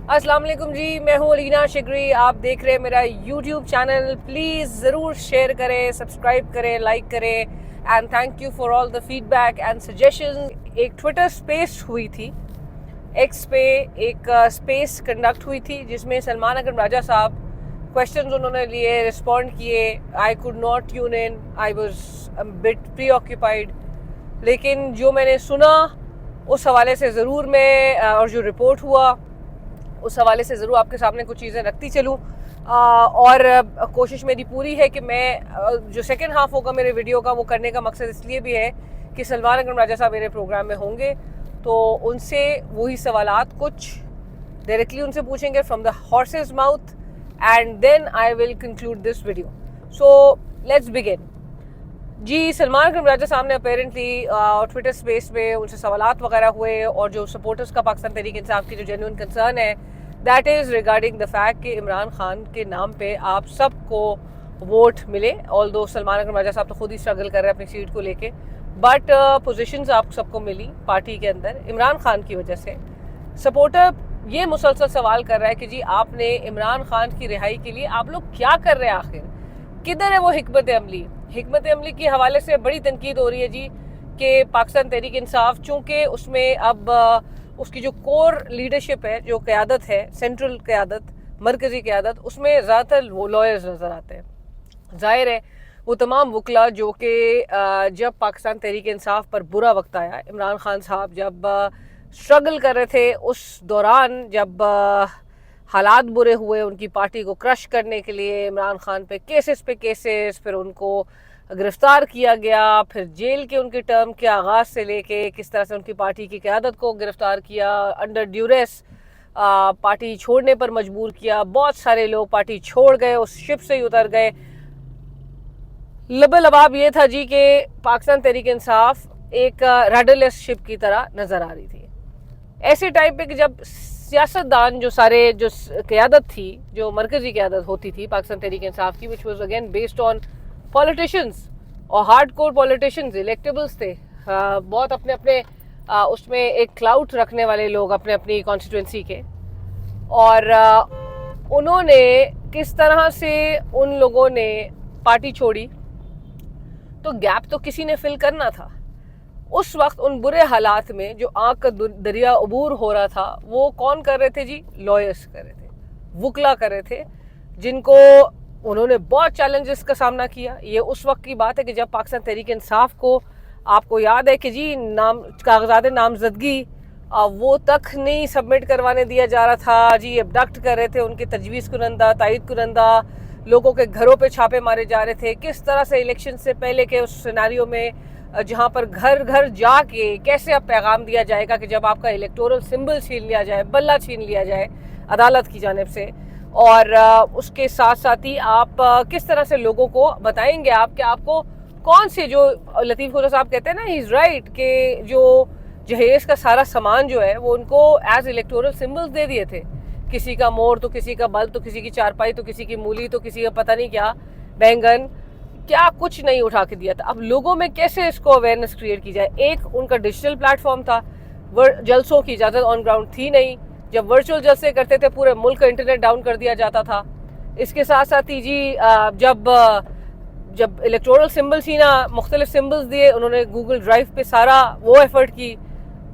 अस्सलाम वालेकुम जी, मैं हूँ अलीना शिगरी। आप देख रहे हैं मेरा यूट्यूब चैनल। प्लीज़ ज़रूर शेयर करें, सब्सक्राइब करें, लाइक करें and thank you for all the feedback and suggestion. एक ट्विटर स्पेस हुई थी, एक्स पे एक स्पेस कंडक्ट हुई थी जिसमें सलमान अकरम राजा साहब क्वेश्चंस उन्होंने लिए, रिस्पॉन्ड किए। I could not tune in, I was bit pre occupied, लेकिन जो मैंने सुना उस हवाले से ज़रूर मैं और जो रिपोर्ट हुआ उस हवाले से ज़रूर आपके सामने कुछ चीज़ें रखती चलूँ। और कोशिश मेरी पूरी है कि मैं जो सेकंड हाफ होगा मेरे वीडियो का वो करने का मकसद इसलिए भी है कि सलमान अकरम राजा साहब मेरे प्रोग्राम में होंगे, तो उनसे वही सवालात कुछ डायरेक्टली उनसे पूछेंगे from the horses mouth and then I will conclude this video. So let's begin. जी, सलमान अकरम राजा साहब ने अपेरेंटली ट्विटर स्पेस में उनसे सवालात वगैरह हुए और जो सपोर्टर्स का पाकिस्तान तहरीक इंसाफ की जो जेन्युइन कंसर्न है that is regarding the fact कि इमरान खान के नाम पे आप सबको वोट मिले। ऑल्दो सलमान अकरम राजा साहब तो खुद ही स्ट्रगल कर रहे हैं अपनी सीट को लेके, बट पोजीशंस आप सबको मिली पार्टी के अंदर इमरान खान की वजह से। सपोर्टर ये मुसलसल सवाल कर रहा है कि जी आपने इमरान खान की रिहाई के लिए आप लोग क्या कर रहे हैं, आखिर किधर है वो हिकमत अमली। हिकमत अमली के हवाले से बड़ी तनकीद हो रही है जी कि पाकिस्तान तहरीक इंसाफ चूँकि उसमें अब उसकी जो कोर लीडरशिप है, जो क़यादत है, सेंट्रल क़यादत, मरकज़ी क़यादत, उसमें ज़्यादातर वो लॉयर्स नज़र आते हैं। ज़ाहिर है वो तमाम वकला जो कि जब पाकिस्तान तहरीक इंसाफ पर बुरा वक्त आया, इमरान खान साहब जब स्ट्रगल कर रहे थे, उस दौरान जब हालात बुरे हुए उनकी पार्टी को क्रश करने के लिए, इमरान खान पे केसेस, फिर उनको गिरफ्तार किया गया, फिर जेल के उनके टर्म के आगाज़ से लेके किस तरह से उनकी पार्टी की क़यादत को गिरफ्तार किया, अंडर ड्यूरेस पार्टी छोड़ने पर मजबूर किया। बहुत सारे लोग पार्टी छोड़ गए, उस शिप से ही उतर गए। लबाब ये था जी कि पाकिस्तान तहरीक इंसाफ एक रडरलेस शिप की तरह नज़र आ रही थी। ऐसे टाइप पे कि जब सियासतदान जो सारे जो क़यादत थी, जो मरकज़ी क़यादत होती थी पाकिस्तान तहरीक इंसाफ की, which was again based on politicians और हार्ड कोर पॉलिटिशियंस, इलेक्टेबल्स थे, बहुत अपने अपने उसमें एक क्लाउट रखने वाले लोग अपने अपनी कॉन्स्टिट्यूंसी के, और उन्होंने किस तरह से उन लोगों ने पार्टी छोड़ी, तो गैप तो किसी ने फिल करना था। उस वक्त उन बुरे हालात में जो आग का दरिया अबूर हो रहा था वो कौन कर रहे थे जी? लॉयर्स कर रहे थे, वकला कर रहे थे, जिनको उन्होंने बहुत चैलेंजेस का सामना किया। ये उस वक्त की बात है कि जब पाकिस्तान तहरीक इंसाफ को, आपको याद है कि जी कागजात नामजदगी वो तक नहीं सबमिट करवाने दिया जा रहा था जी, अबडक्ट कर रहे थे उनके तजवीज़ कुनंदा, तायद कुनंदा, लोगों के घरों पे छापे मारे जा रहे थे। किस तरह से इलेक्शन से पहले के उस सिनेरियो में जहाँ पर घर घर जाके कैसे अब पैगाम दिया जाएगा कि जब आपका इलेक्टोरल सिंबल छीन लिया जाए, बल्ला छीन लिया जाए अदालत की जानिब से, और उसके साथ साथ ही आप किस तरह से लोगों को बताएंगे आप कि आपको कौन से, जो लतीफ़ खुदा साहब कहते हैं ना, ही इज़ राइट, कि जो जहेज का सारा सामान जो है वो उनको एज इलेक्टोरल सिंबल्स दे दिए थे। किसी का मोर तो किसी का बल तो किसी की चारपाई तो किसी की मूली तो किसी का पता नहीं क्या बैंगन, क्या कुछ नहीं उठा के दिया था। अब लोगों में कैसे इसको अवेयरनेस क्रिएट की जाए? एक उनका डिजिटल प्लेटफॉर्म था, जलसों की इजाज़त ऑन ग्राउंड थी नहीं। जब वर्चुअल जलसे करते थे पूरे मुल्क का इंटरनेट डाउन कर दिया जाता था। इसके साथ साथ ही जी जब इलेक्टोरल सिंबल छीना, मुख्तलिफ सिंबल्स दिए उन्होंने, गूगल ड्राइव पे सारा वो एफर्ट की,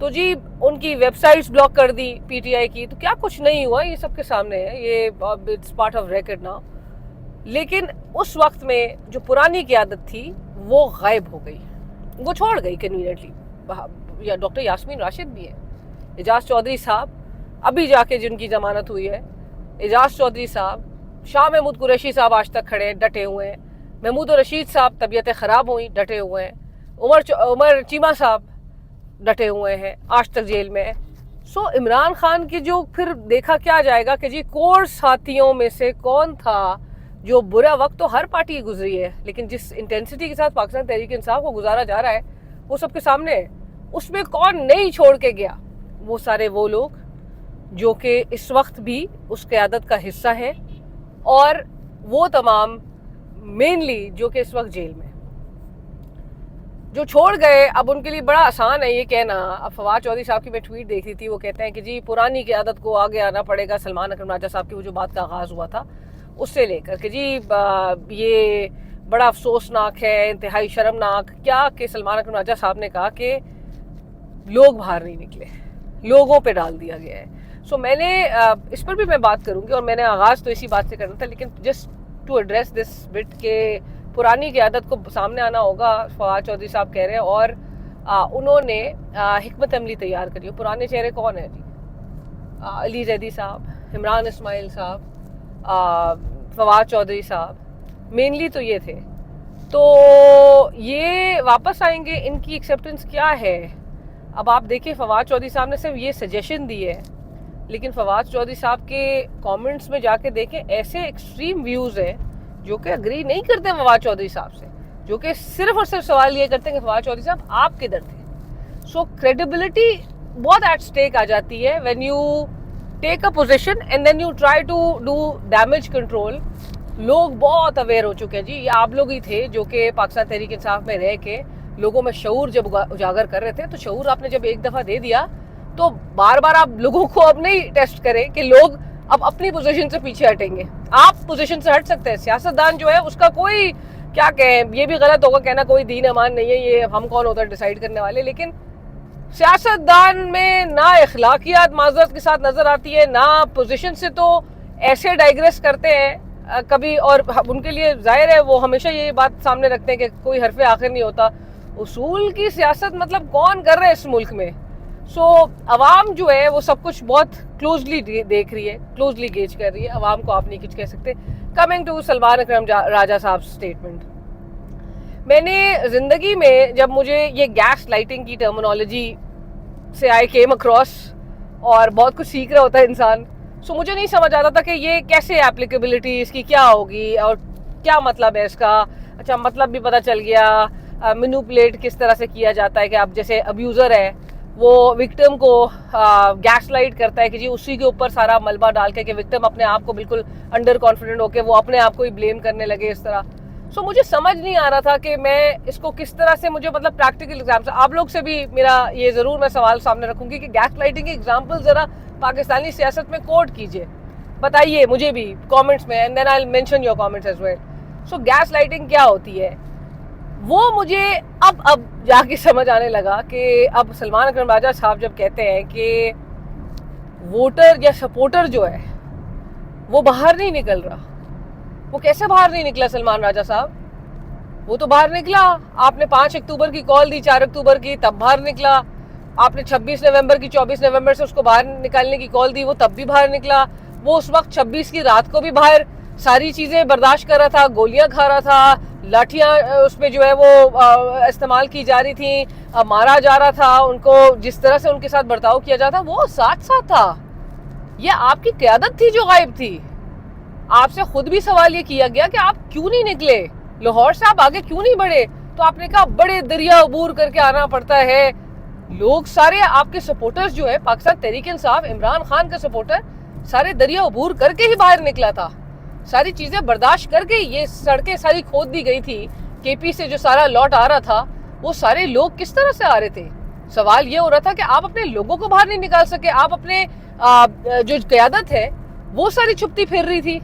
तो जी उनकी वेबसाइट्स ब्लॉक कर दी पीटीआई की। तो क्या कुछ नहीं हुआ, ये सबके सामने है, ये it's part of record now. लेकिन उस वक्त में जो पुरानी क़यादत थी वो गायब हो गई, वो छोड़ गई कन्वीनियंटली। या डॉक्टर यास्मीन राशिद भी है, एजाज चौधरी साहब अभी जाके जिनकी जमानत हुई है, एजाज चौधरी साहब, शाह महमूद कुरैशी साहब आज तक खड़े हैं, डटे हुए हैं। महमूद रशीद साहब तबीयतें ख़राब हुई, डटे हुए हैं। उमर चीमा साहब डटे हुए हैं, आज तक जेल में है। सो इमरान खान की जो फिर देखा क्या जाएगा कि जी कोर साथियों में से कौन था जो बुरा वक्त तो हर पार्टी गुजरी है, लेकिन जिस इंटेंसिटी के साथ पाकिस्तान तहरीक इंसाफ को गुजारा जा रहा है वो सबके सामने है। उसमें कौन नहीं छोड़ के गया? वो सारे वो लोग जो कि इस वक्त भी उस क़यादत का हिस्सा है, और वो तमाम मेनली जो कि इस वक्त जेल में। जो छोड़ गए अब उनके लिए बड़ा आसान है ये कहना। अब फवाद चौधरी साहब की मैं ट्वीट देख रही थी, वो कहते हैं कि जी पुरानी क़यादत को आगे आना पड़ेगा। सलमान अकरम राजा साहब की वो जो बात का आगाज़ हुआ था उससे लेकर कि जी ये बड़ा अफसोसनाक है, इंतहाई शर्मनाक क्या कि सलमान अकरम राजा साहब ने कहा कि लोग बाहर नहीं निकले, लोगों पे डाल दिया गया है। सो मैंने इस पर भी मैं बात करूंगी और मैंने आगाज़ तो इसी बात से करना था, लेकिन just to address this bit के पुरानी क़यादत को सामने आना होगा। फवाद चौधरी साहब कह रहे हैं और उन्होंने हिकमत अमली तैयार करी। पुराने चेहरे कौन है जी? अली जैदी साहब, इमरान इस्माइल साहब, फवाद चौधरी साहब, मेनली तो ये थे। तो ये वापस आएंगे, इनकी एक्सेप्टेंस क्या है? अब आप देखिए फवाद चौधरी साहब ने सिर्फ ये सजेशन दी है, लेकिन फवाद चौधरी साहब के कमेंट्स में जाके देखें, ऐसे एक्सट्रीम व्यूज़ हैं जो कि अग्री नहीं करते फवाद चौधरी साहब से, जो कि सिर्फ और सिर्फ सवाल ये करते हैं कि फवाद चौधरी साहब आप किधर थे। सो क्रेडिबिलिटी बहुत एट स्टेक आ जाती है when you take a position and then you try to do damage control. लोग बहुत अवेयर हो चुके हैं जी। ये आप लोग ही थे जो कि पाकिस्तान तहरीक इंसाफ में रह के लोगों में शऊर जब उजागर कर रहे थे, तो शऊर आपने जब एक दफ़ा दे दिया तो बार बार आप लोगों को अब नहीं टेस्ट करें कि लोग अब अपनी पोजीशन से पीछे हटेंगे। आप पोजीशन से हट सकते हैं। सियासतदान जो है उसका कोई क्या कहें, ये भी गलत होगा कहना कोई दीन अमान नहीं है, ये हम कौन होता है डिसाइड करने वाले। लेकिन सियासतदान में ना अखलाकियात माजरत के साथ नजर आती है, ना पोजीशन से तो ऐसे डाइग्रेस करते हैं कभी, और उनके लिए जाहिर है वो हमेशा ये बात सामने रखते हैं कि कोई हरफ आखिर नहीं होता। उसूल की सियासत मतलब कौन कर रहा है इस मुल्क में? सो अवाम जो है वो सब कुछ बहुत क्लोजली देख रही है, क्लोजली गेज कर रही है। अवाम को आप नहीं कुछ कह सकते। कमिंग टू सलमान अकरम राजा साहब स्टेटमेंट, मैंने जिंदगी में जब मुझे ये गैस लाइटिंग की टर्मिनोलॉजी से आई केम अक्रॉस, और बहुत कुछ सीख रहा होता है इंसान, सो मुझे नहीं समझ आता था कि ये कैसे एप्लीकेबिलिटी इसकी क्या होगी और क्या मतलब है इसका। अच्छा, मतलब भी पता चल गया। मैनिपुलेट किस तरह से किया जाता है कि आप जैसे अब्यूज़र है वो विक्टिम को गैस लाइट करता है कि जी उसी के ऊपर सारा मलबा डाल के कि विक्टिम अपने आप को बिल्कुल अंडर कॉन्फिडेंट होकर वो अपने आप को ही ब्लेम करने लगे इस तरह। सो मुझे समझ नहीं आ रहा था कि मैं इसको किस तरह से, मुझे मतलब प्रैक्टिकल एग्जाम से आप लोग से भी मेरा ये ज़रूर मैं सवाल सामने रखूंगी कि गैस लाइटिंग के एग्जाम्पल ज़रा पाकिस्तानी सियासत में कोट कीजिए, बताइए मुझे भी कमेंट्स में, and then I will mention your comments as well. So gaslighting क्या होती है वो मुझे अब जाके समझ आने लगा कि अब सलमान अकरम राजा साहब जब कहते हैं कि वोटर या सपोर्टर जो है वो बाहर नहीं निकल रहा, वो कैसे बाहर नहीं निकला सलमान राजा साहब? वो तो बाहर निकला। आपने 5 अक्टूबर की कॉल दी, 4 अक्टूबर की, तब बाहर निकला। आपने 26 नवंबर की, 24 नवंबर से उसको बाहर निकालने की कॉल दी, वो तब भी बाहर निकला। वो उस वक्त 26 की रात को भी बाहर सारी चीज़ें बर्दाश्त कर रहा था, गोलियां खा रहा था, लाठियां उसमें जो है वो इस्तेमाल की जा रही थी, मारा जा रहा था उनको, जिस तरह से उनके साथ बर्ताव किया जाता वो साथ साथ था। ये आपकी क़यादत थी जो गायब थी। आपसे खुद भी सवाल ये किया गया कि आप क्यों नहीं निकले, लाहौर से आप आगे क्यों नहीं बढ़े? तो आपने कहा बड़े दरिया अबूर करके आना पड़ता है। लोग सारे आपके सपोर्टर्स जो है, पाकिस्तान तहरीक इंसाफ, इमरान खान का सपोर्टर, सारे दरिया अबूर करके ही बाहर निकला था, सारी चीजें बर्दाश्त करके। ये सड़कें सारी खोद दी गई थी, केपी से जो सारा लॉट आ रहा था वो सारे लोग किस तरह से आ रहे थे? सवाल ये हो रहा था कि आप अपने लोगों को बाहर नहीं निकाल सके, आप अपने जो क़यादत है वो सारी छुपती फिर रही थी।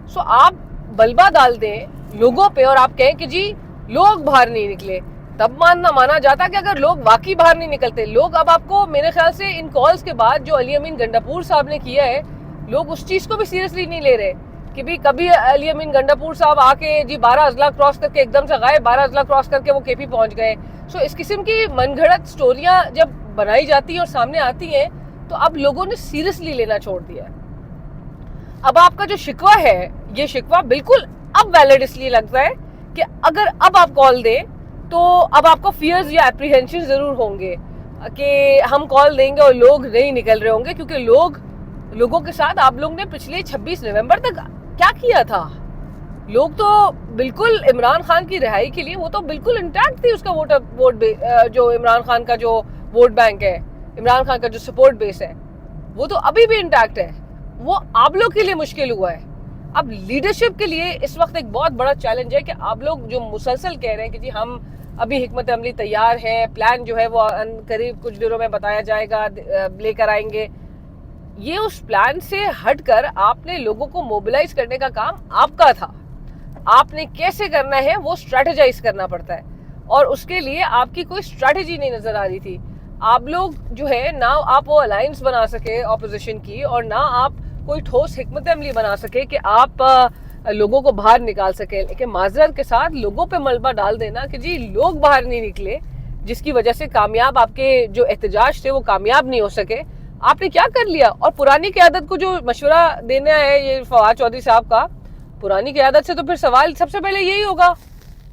सो आप बलबा डाल दें लोगों पे और आप कहें कि जी लोग बाहर नहीं निकले, तब माना जाता कि अगर लोग वाकई बाहर नहीं निकलते। लोग अब आपको मेरे ख्याल से इन कॉल्स के बाद जो अली अमीन गंडापुर साहब ने किया है, लोग उस चीज़ को भी सीरियसली नहीं ले रहे कि भी कभी अली अमीन गंडापुर साहब आके जी 12 अजला क्रॉस करके एकदम से गायब, 12 अजला क्रॉस करके वो केपी पहुंच गए। सो इस किस्म की मनगढ़ंत स्टोरियां जब बनाई जाती हैं और सामने आती हैं तो अब लोगों ने सीरियसली लेना छोड़ दिया है। अब आपका जो शिकवा है, ये शिकवा बिल्कुल अब वैलिड इसलिए लगता है कि अगर अब आप कॉल दें तो अब आपको फियर्स या एप्रीहेंशन जरूर होंगे कि हम कॉल देंगे और लोग नहीं निकल रहे होंगे, क्योंकि लोगों के साथ आप लोग ने पिछले 26 नवंबर तक क्या किया था। लोग तो बिल्कुल इमरान खान की रिहाई के लिए, वो तो बिल्कुल इंटैक्ट थी उसका वोट जो इमरान खान का जो वोट बैंक है, इमरान खान का जो सपोर्ट बेस है, वो तो अभी भी इंटैक्ट है। वो आप लोग के लिए मुश्किल हुआ है। अब लीडरशिप के लिए इस वक्त एक बहुत बड़ा चैलेंज है कि आप लोग जो मुसलसल कह रहे हैं कि जी हम अभी हिकमत अमली तैयार है, प्लान जो है वो करीब कुछ दिनों में बताया जाएगा, लेकर आएंगे। ये उस प्लान से हटकर आपने लोगों को मोबिलाइज करने का काम आपका था। आपने कैसे करना है वो स्ट्रेटेजाइज करना पड़ता है, और उसके लिए आपकी कोई स्ट्रेटेजी नहीं नजर आ रही थी। आप लोग जो है ना आप वो अलायंस बना सके ऑपोजिशन की, और ना आप कोई ठोस हिकमत अमली बना सके कि आप लोगों को बाहर निकाल सके। लेकिन माजरत के साथ लोगों पे मलबा डाल देना कि जी लोग बाहर नहीं निकले, जिसकी वजह से कामयाब आपके जो एहतजाज थे वो कामयाब नहीं हो सके। आपने क्या कर लिया? और पुरानी क़यादत को जो मशवरा देना है ये फवाद चौधरी साहब का, पुरानी क़यादत से तो फिर सवाल सबसे पहले यही होगा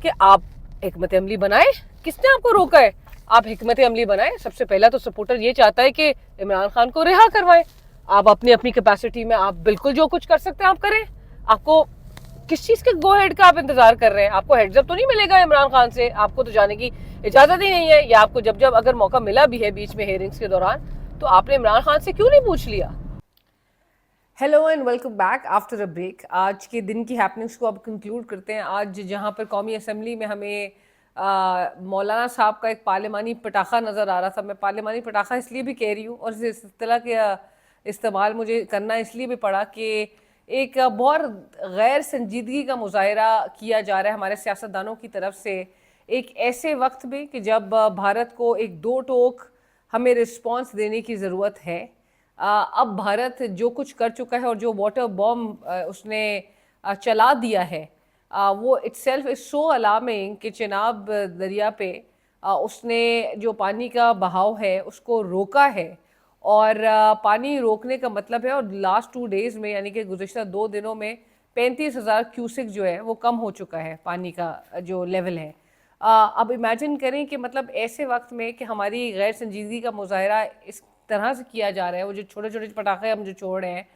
कि आप हिकमत अमली बनाए। किसने आपको रोका है? आप हिकमत अमली बनाए। सबसे पहला तो सपोर्टर ये चाहता है कि इमरान खान को रिहा करवाएं। आप अपनी अपनी कैपेसिटी में आप बिल्कुल जो कुछ कर सकते हैं आप करें। आपको किस चीज के गो हेड का आप इंतजार कर रहे हैं? आपको हेड्स अप तो नहीं मिलेगा इमरान खान से? आपको तो जाने की इजाजत ही नहीं है। या आपको जब जब अगर मौका मिला भी है बीच में हेयरिंग्स के दौरान, तो आपने इमरान खान से क्यों नहीं पूछ लिया? Hello and welcome back after a break. आज के दिन की हैपनिंग्स को अब कंक्लूड करते हैं। आज जहां पर कौमी असम्बली में हमें मौलाना साहब का एक पार्लिमानी पटाखा नज़र आ रहा था। मैं पार्लिमानी पटाखा इसलिए भी कह रही हूँ, और इस तरह के इस्तेमाल मुझे करना इसलिए भी पड़ा कि एक बहुत गैर संजीदगी का मुजाहरा किया जा रहा है हमारे सियासतदानों की तरफ से, एक ऐसे वक्त में कि जब भारत को एक दो टोक हमें रिस्पॉन्स देने की ज़रूरत है। अब भारत जो कुछ कर चुका है और जो वाटर बॉम्ब उसने चला दिया है, वो इट्सेल्फ इज़ सो अलार्मिंग कि चिनाब दरिया पे उसने जो पानी का बहाव है उसको रोका है। और पानी रोकने का मतलब है, और लास्ट 2 डेज़ में यानी कि गुज़िश्ता 2 दिनों में 35,000 क्यूसिक जो है वो कम हो चुका है पानी का जो लेवल है। अब इमेजिन करें कि मतलब ऐसे वक्त में कि हमारी गैर संजीदगी का मुजाहरा इस तरह से किया जा रहा है। वो जो छोटे छोटे पटाखे हम जो छोड़ रहे हैं,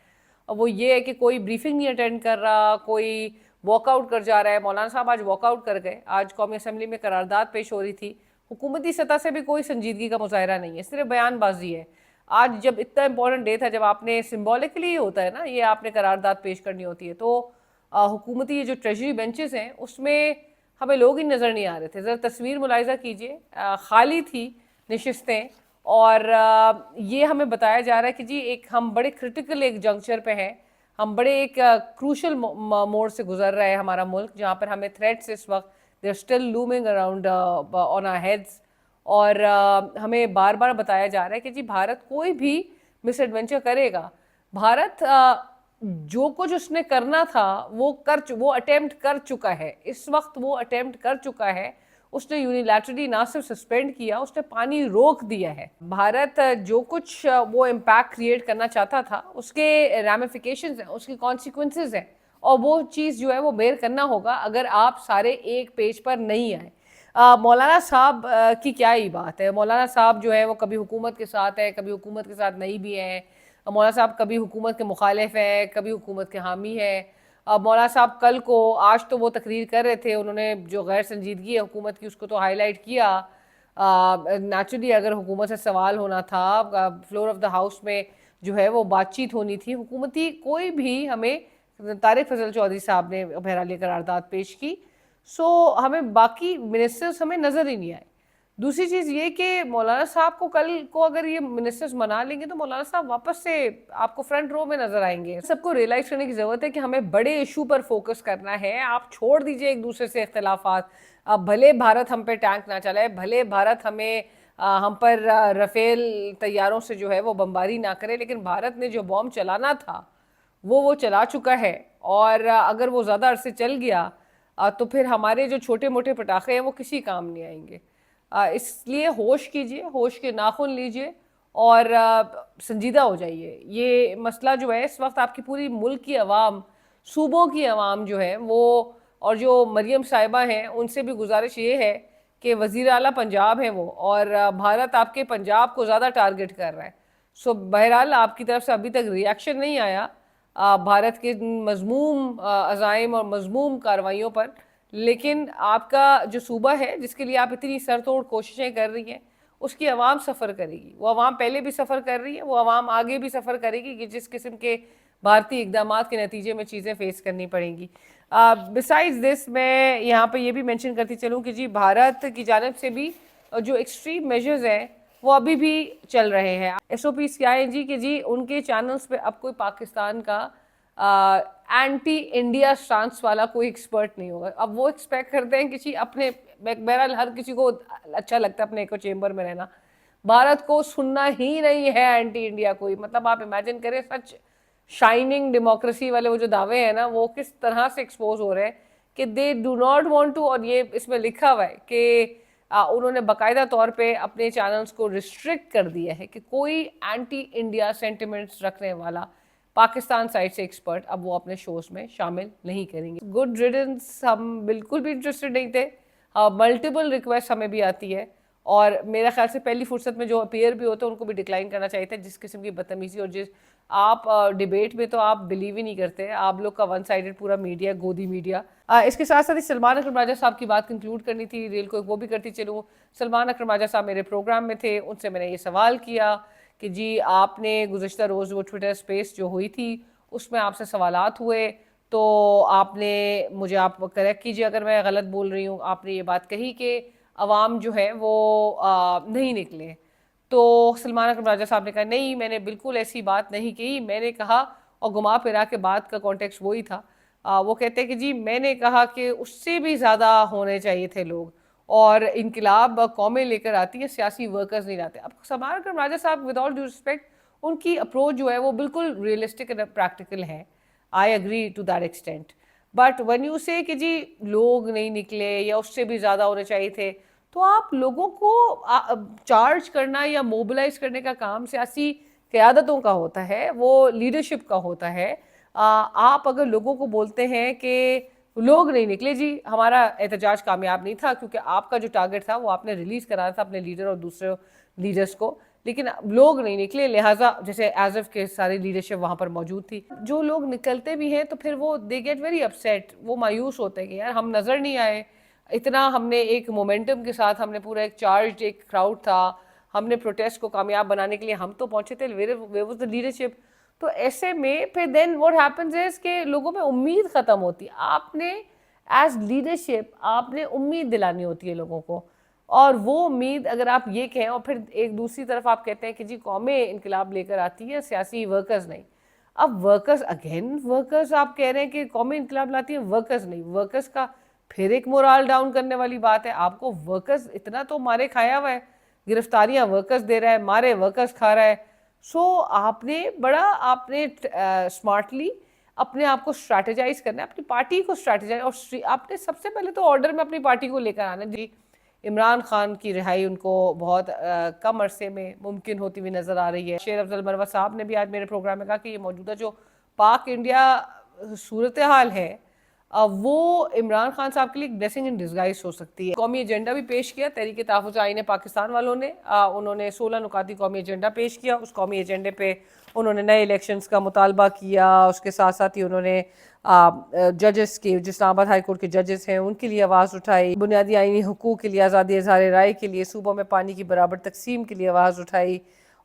वो ये है कि कोई ब्रीफिंग नहीं अटेंड कर रहा, कोई वॉकआउट कर जा रहा है। मौलाना साहब आज वॉकआउट कर गए। आज कौमी असम्बली में करारदाद पेश हो रही थी। हुकूमती सतह से भी कोई संजीदगी का मुजाहरा नहीं है, सिर्फ बयानबाजी है। आज जब इतना इंपॉर्टेंट डे था, जब आपने सिम्बॉलिकली होता है ना, ये आपने करारदाद पेश करनी होती है, तो हुकूमती ये जो ट्रेजरी बेंचेस हैं उसमें हमें लोग ही नज़र नहीं आ रहे थे। ज़रा तस्वीर मुलाहिजा कीजिए, खाली थी नशिस्तें, और ये हमें बताया जा रहा है कि जी एक हम बड़े क्रिटिकल एक जंक्चर पे हैं। हम बड़े एक क्रूशल मोड़ से गुजर रहा है हमारा मुल्क, जहाँ पर हमें थ्रेट्स इस वक्त they are still looming around on our heads. और हमें बार बार बताया जा रहा है कि जी भारत कोई भी मिस एडवेंचर करेगा। भारत जो कुछ उसने करना था वो अटेम्प्ट कर चुका है। इस वक्त वो अटेम्प्ट कर चुका है। उसने यूनिलैटरली ना सिर्फ सस्पेंड किया, उसने पानी रोक दिया है। भारत जो कुछ वो इम्पैक्ट क्रिएट करना चाहता था, उसके रैमिफिकेशंस हैं, उसकी कॉन्सिक्वेंसेज हैं, और वो चीज़ जो है वो बेयर करना होगा अगर आप सारे एक पेज पर नहीं आए। मौलाना साहब की क्या ही बात है। मौलाना साहब जो है वो कभी हुकूमत के साथ है, कभी हुकूमत के साथ नहीं भी है। मौलाना साहब कभी हुकूमत के मुखालिफ है, कभी हुकूमत के हामी है। मौलाना साहब कल को, आज तो वो तकरीर कर रहे थे, उन्होंने जो गैर संजीदगी है हुकूमत की उसको तो हाईलाइट किया। नेचुरली अगर हुकूमत से सवाल होना था, फ्लोर ऑफ द हाउस में जो है वो बातचीत होनी थी हुकूमती, कोई भी हमें, तारिक फजल चौधरी साहब ने बहरहाल करारदाद पेश की। सो हमें बाकी मिनिस्टर्स हमें नज़र ही नहीं आए। दूसरी चीज़ ये कि मौलाना साहब को कल को अगर ये मिनिस्टर्स मना लेंगे तो मौलाना साहब वापस से आपको फ्रंट रो में नजर आएंगे। सबको रियलाइज करने की ज़रूरत है कि हमें बड़े इशू पर फोकस करना है। आप छोड़ दीजिए एक दूसरे से इख्तलाफात। अब भले भारत हम पे टैंक ना चलाए, भले भारत हमें हम पर रफेल तैयारों से जो है वो बमबारी ना करे, लेकिन भारत ने जो बॉम्ब चलाना था वो चला चुका है। और अगर वो ज़्यादा अरसे चल गया तो फिर हमारे जो छोटे मोटे पटाखे हैं वो किसी काम नहीं आएंगे। इसलिए होश कीजिए, होश के नाखून लीजिए और संजीदा हो जाइए। ये मसला जो है इस वक्त आपकी पूरी मुल्क की आवाम, सूबों की आवाम जो है वो, और जो मरियम साहिबा हैं उनसे भी गुजारिश ये है कि वज़ीर आला पंजाब हैं वो, और भारत आपके पंजाब को ज़्यादा टारगेट कर रहा है। सो बहरहाल आपकी तरफ से अभी तक रिएक्शन नहीं आया भारत के मज़मूम अज़ाइम और मज़मूम कार्रवाइयों पर, लेकिन आपका जो सूबा है जिसके लिए आप इतनी सरतोड़ कोशिशें कर रही हैं, उसकी आवाम सफ़र करेगी। वो आवाम पहले भी सफ़र कर रही है, वो आवाम आगे भी सफ़र करेगी कि जिस किस्म के भारतीय इकदाम के नतीजे में चीज़ें फेस करनी पड़ेंगी। बिसाइड्स दिस मैं यहाँ पे ये भी मेंशन करती चलूँ कि जी भारत की जानिब से भी जो एक्सट्रीम मेजर्स हैं वो अभी भी चल रहे हैं। SOPs क्या है जी कि जी उनके चैनल्स पे अब कोई पाकिस्तान का एंटी इंडिया स्टांस वाला कोई एक्सपर्ट नहीं होगा। अब वो एक्सपेक्ट करते हैं किसी अपने, बहरहाल हर किसी को अच्छा लगता है अपने एको चेम्बर में रहना, भारत को सुनना ही नहीं है एंटी इंडिया कोई। मतलब आप इमेजिन करें सच शाइनिंग डेमोक्रेसी वाले वो जो दावे हैं ना वो किस तरह से एक्सपोज हो रहे हैं कि they do not want to. और ये इसमें लिखा हुआ है कि उन्होंने बाकायदा तौर पे अपने चैनल्स को रिस्ट्रिक्ट कर दिया है कि कोई एंटी इंडिया सेंटिमेंट्स रखने वाला पाकिस्तान साइड से एक्सपर्ट अब वो अपने शोज में शामिल नहीं करेंगे। गुड रिडन्स, हम बिल्कुल भी इंटरेस्टेड नहीं थे। मल्टीपल रिक्वेस्ट हमें भी आती है और मेरा ख्याल से पहली फुर्सत में जो अपीयर भी होते हैं उनको भी डिक्लाइन करना चाहिए था। जिस किस्म की बदतमीजी और जिस आप डिबेट में तो आप बिलीव ही नहीं करते, आप लोग का वन साइडेड पूरा मीडिया, गोदी मीडिया। इसके साथ साथ ही सलमान अकरम राजा साहब की बात कंक्लूड करनी थी, रेल को वो भी करती चलूँ। सलमान अकरम राजा साहब मेरे प्रोग्राम में थे, उनसे मैंने ये सवाल किया कि जी आपने गुज़श्ता रोज़ वो ट्विटर स्पेस जो हुई थी उसमें आपसे सवालात हुए, तो आपने मुझे, आप करेक्ट कीजिए अगर मैं गलत बोल रही हूँ, आपने ये बात कही कि अवाम जो है वो नहीं निकले। तो सलमान अकरम राजा साहब ने कहा नहीं, मैंने बिल्कुल ऐसी बात नहीं कही। मैंने कहा, और घुमा फिरा के बात का कॉन्टेक्स्ट वही था, वो कहते हैं कि जी मैंने कहा कि उससे भी ज़्यादा होने चाहिए थे लोग, और इनकलाब कौमें लेकर आती है, सियासी वर्कर्स नहीं लाते। अब सलमान अकरम राजा साहब विद ऑल ड्यू रिस्पेक्ट उनकी अप्रोच जो है वो बिल्कुल रियलिस्टिक एंड प्रैक्टिकल है, I agree to that extent. But when you say कि जी लोग नहीं निकले या उससे भी ज़्यादा होने चाहिए थे, तो आप लोगों को चार्ज करना या मोबिलाइज करने का काम सियासी क़यादतों का होता है, वो लीडरशिप का होता है। आप अगर लोगों को बोलते हैं कि लोग नहीं निकले, जी हमारा एहतजाज कामयाब नहीं था क्योंकि आपका जो टारगेट था वो आपने रिलीज़ कराना था अपने लीडर और दूसरे लीडर्स को, लेकिन लोग नहीं निकले, लिहाजा जैसे एज़फ के सारी लीडरशिप वहाँ पर मौजूद थी। जो लोग निकलते भी हैं तो फिर वो दे गेट वेरी अपसेट, वो मायूस होते हैं कि यार हम नज़र नहीं आए। इतना हमने एक मोमेंटम के साथ, हमने पूरा एक चार्ज, एक क्राउड था, हमने प्रोटेस्ट को कामयाब बनाने के लिए हम तो पहुंचे थे, वे वाज द लीडरशिप। तो ऐसे में फिर देन व्हाट हैपेंस इज कि लोगों में उम्मीद ख़त्म होती है। आपने एज लीडरशिप आपने उम्मीद दिलानी होती है लोगों को, और वो उम्मीद अगर आप ये कहें और फिर एक दूसरी तरफ आप कहते हैं कि जी कौमें इनकलाब लेकर आती है, सियासी वर्कर्स नहीं। अब वर्कर्स, अगेन वर्कर्स आप कह रहे हैं कि कौमें इनकलाब लाती हैं, वर्कर्स नहीं। वर्कर्स का फिर एक मोराल डाउन करने वाली बात है। आपको वर्कर्स इतना तो मारे खाया हुआ है, गिरफ्तारियां वर्कर्स दे रहा है, मारे वर्कर्स खा रहा है। सो आपने स्मार्टली अपने आप को स्ट्रैटेजाइज करना है, अपनी पार्टी को स्ट्रैटेजाइज, और आपने सबसे पहले तो ऑर्डर में अपनी पार्टी को लेकर आना। जी इमरान खान की रिहाई उनको बहुत कम अरसे में मुमकिन होती हुई नज़र आ रही है। शेर अफजल मरवा साहब ने भी आज मेरे प्रोग्राम में कहा कि ये मौजूदा जो पाक इंडिया सूरत हाल है वो इमरान खान साहब के लिए एक ब्लेसिंग इन डिस्गाइज हो सकती है। कौमी एजेंडा भी पेश किया तहरीक तहफ़्फ़ुज़ आईन पाकिस्तान वालों ने। उन्होंने 16 नुकाती कौमी एजेंडा पेश किया। उस कौमी एजेंडे पे उन्होंने नए इलेक्शंस का मुतालबा किया। उसके साथ साथ ही उन्होंने जजेस के, जो इस्लामाबाद हाई कोर्ट के जजेस हैं, उनके लिए आवाज़ उठाई। बुनियादी आईनी हुकूक के लिए, आज़ादी इज़हार राय के लिए, सूबों में पानी की बराबर तकसीम के लिए आवाज़ उठाई,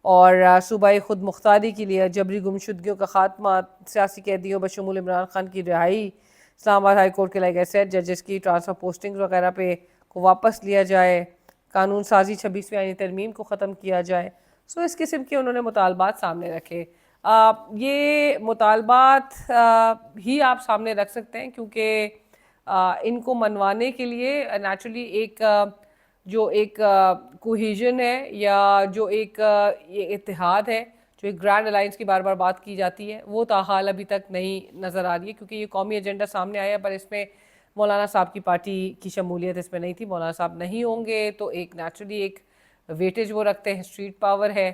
और सूबाई खुद मुख्तारी के लिए, जबरी गुमशुदगियों का खात्मा, सियासी कैदियों बशमूल इमरान खान की रिहाई, इस्लामाबाद हाई कोर्ट के लाइक ऐसे जजेस की ट्रांसफ़र पोस्टिंग्स वगैरह पे को वापस लिया जाए, कानून साजी 26वीं आईनी तरमीम को ख़त्म किया जाए। सो इस किस्म के उन्होंने मुतालबात सामने रखे। ये मुतालबात ही आप सामने रख सकते हैं क्योंकि इनको मनवाने के लिए नेचुरली जो एक कोहेजन है या जो एक ये इत्तेहाद है, जो एक ग्रैंड अलायंस की बार बार बात की जाती है, वो ताहाल अभी तक नहीं नज़र आ रही है। क्योंकि ये कौमी एजेंडा सामने आया पर इसमें मौलाना साहब की पार्टी की शमूलियत इसमें नहीं थी। मौलाना साहब नहीं होंगे तो एक नेचुरली एक वेटेज वो रखते हैं, स्ट्रीट पावर है।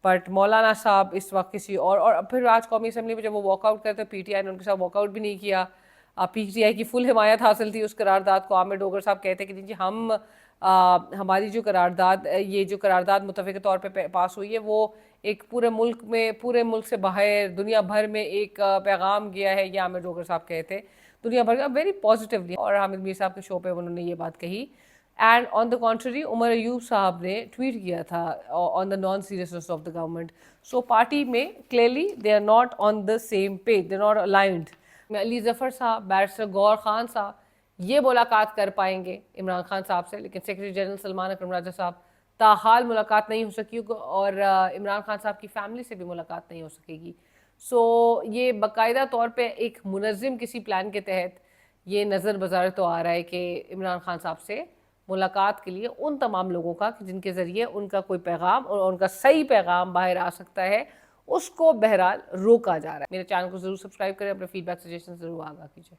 बट मौलाना साहब इस वक्त किसी और फिर आज कौमी असम्बली में जब वो वॉकआउट करते, PTI ने उनके साथ वॉकआउट भी नहीं किया। PTI की फुल हिमायत हासिल थी उस करारदाद को। आमिर डोगर साहब कहते हैं कि जी हम हमारी जो करारदाद, ये जो करारदाद मुतफ़िक़ तौर पे पास हुई है, वो एक पूरे मुल्क से बाहर दुनिया भर में एक पैगाम गया है। ये आमिर डोगर साहब कहते दुनिया भर का वेरी पॉजिटिवली। और हामिद मीर साहब के शो पे उन्होंने ये बात कही। And on the contrary Omar Ayub साहब ने ट्वीट किया था on the non seriousness of the government. So party में clearly they are not on the same page, they are not aligned. Ali Zafar साहब, बैरिस्टर गौर खान साहब ये मुलाकात कर पाएंगे इमरान खान साहब से, लेकिन सेक्रेटरी जनरल सलमान अकरम राजा साहब ताहाल मुलाकात नहीं हो सकी और इमरान खान साहब की फैमिली से भी मुलाकात नहीं हो सकेगी. सो ये बाकायदा तौर पे एक मुनज़्ज़म किसी प्लान के तहत ये नज़र बज़ार तो आ रहा है कि इमरान खान साहब से मुलाकात के लिए उन तमाम लोगों का कि जिनके ज़रिए उनका कोई पैगाम और उनका सही पैगाम बाहर आ सकता है, उसको बहरहाल रोका जा रहा है. मेरे चैनल को ज़रूर सब्सक्राइब करें, अपने फीडबैक सजेशन ज़रूर आगाह कीजिए.